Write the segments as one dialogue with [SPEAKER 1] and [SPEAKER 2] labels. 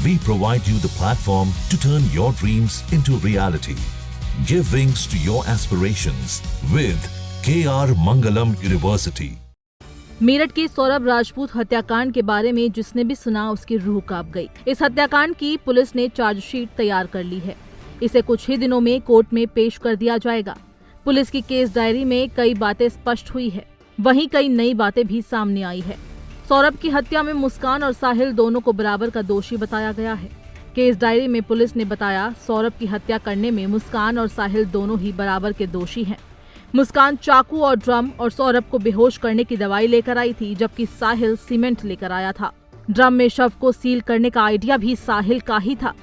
[SPEAKER 1] We provide you the platform to turn your dreams into reality. Give wings to your aspirations with KR Mangalam University.
[SPEAKER 2] Meerut के सौरभ राजपूत हत्याकांड के बारे में जिसने भी सुना उसकी रूह कांप गई। इस हत्याकांड की पुलिस ने चार्जशीट तैयार कर ली है। इसे कुछ ही दिनों में कोर्ट में पेश कर दिया जाएगा। पुलिस की केस डायरी में कई बातें स्पष्ट हुई है, वहीं कई नई बातें भी सामने आई है। सौरभ की हत्या में मुस्कान और साहिल दोनों को बराबर का दोषी बताया गया है। केस डायरी में पुलिस ने बताया सौरभ की हत्या करने में मुस्कान और साहिल दोनों ही बराबर के दोषी हैं। मुस्कान चाकू और ड्रम और सौरभ को बेहोश करने की दवाई लेकर आई थी, जबकि साहिल सीमेंट लेकर आया था। ड्रम में शव को सील करने का आइडिया भी साहिल का ही था।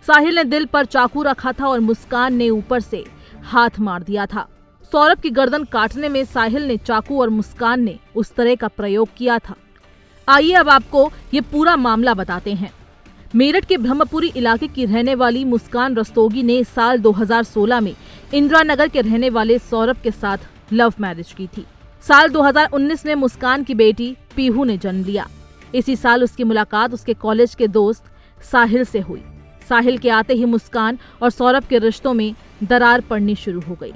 [SPEAKER 2] साहिल ने दिल पर चाकू रखा था और मुस्कान ने ऊपर से हाथ मार दिया था। सौरभ की गर्दन काटने में साहिल ने चाकू और मुस्कान ने उस तरह का प्रयोग किया था। आइए अब आपको ये पूरा मामला बताते हैं। मेरठ के ब्रह्मपुरी इलाके की रहने वाली मुस्कान रस्तोगी ने साल 2016 में इंदिरा नगर के रहने वाले सौरभ के साथ लव मैरिज की थी। साल 2019 में मुस्कान की बेटी पीहू ने जन्म लिया। इसी साल उसकी मुलाकात उसके कॉलेज के दोस्त साहिल से हुई। साहिल के आते ही मुस्कान और सौरभ के रिश्तों में दरार पड़नी शुरू हो गई,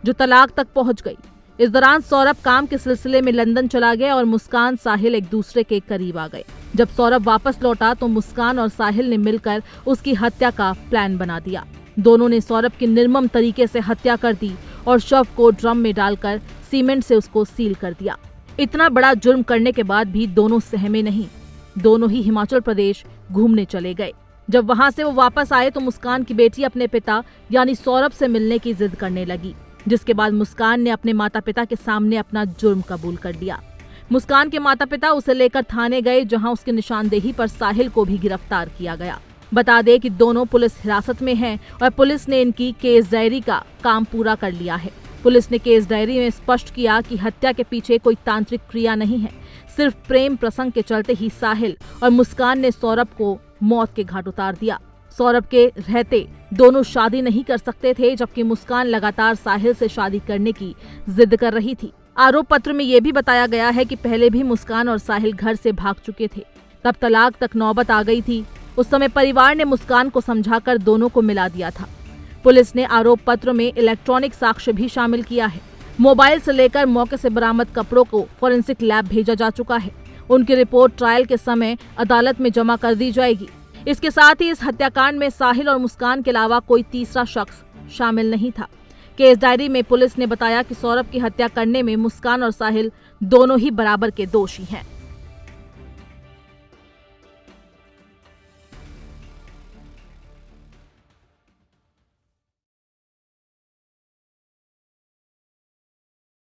[SPEAKER 2] जो तलाक तक पहुंच गई। इस दौरान सौरभ काम के सिलसिले में लंदन चला गया और मुस्कान साहिल एक दूसरे के करीब आ गए। जब सौरभ वापस लौटा तो मुस्कान और साहिल ने मिलकर उसकी हत्या का प्लान बना दिया। दोनों ने सौरभ की निर्मम तरीके से हत्या कर दी और शव को ड्रम में डालकर सीमेंट से उसको सील कर दिया। इतना बड़ा जुर्म करने के बाद भी दोनों सहमे नहीं। दोनों ही हिमाचल प्रदेश घूमने चले गए। जब वहां से वो वापस आए तो मुस्कान की बेटी अपने पिता यानी सौरभ से मिलने की जिद करने लगी, जिसके बाद मुस्कान ने अपने माता पिता के सामने अपना जुर्म कबूल कर लिया। मुस्कान के माता पिता उसे लेकर थाने गए, जहां उसकी निशानदेही पर साहिल को भी गिरफ्तार किया गया। बता दें कि दोनों पुलिस हिरासत में हैं और पुलिस ने इनकी केस डायरी का काम पूरा कर लिया है। पुलिस ने केस डायरी में स्पष्ट किया कि हत्या के पीछे कोई तांत्रिक क्रिया नहीं है, सिर्फ प्रेम प्रसंग के चलते ही साहिल और मुस्कान ने सौरभ को मौत के घाट उतार दिया। सौरभ के रहते दोनों शादी नहीं कर सकते थे, जबकि मुस्कान लगातार साहिल से शादी करने की जिद कर रही थी। आरोप पत्र में यह भी बताया गया है कि पहले भी मुस्कान और साहिल घर से भाग चुके थे, तब तलाक तक नौबत आ गई थी। उस समय परिवार ने मुस्कान को समझाकर दोनों को मिला दिया था। पुलिस ने आरोप पत्र में इलेक्ट्रॉनिक साक्ष्य भी शामिल किया है। मोबाइल से लेकर मौके से बरामद कपड़ों को फॉरेंसिक लैब भेजा जा चुका है। उनकी रिपोर्ट ट्रायल के समय अदालत में जमा कर दी जाएगी। इसके साथ ही इस हत्याकांड में साहिल और मुस्कान के अलावा कोई तीसरा शख्स शामिल नहीं था। केस डायरी में पुलिस ने बताया कि सौरभ की हत्या करने में मुस्कान और साहिल दोनों ही बराबर के दोषी हैं।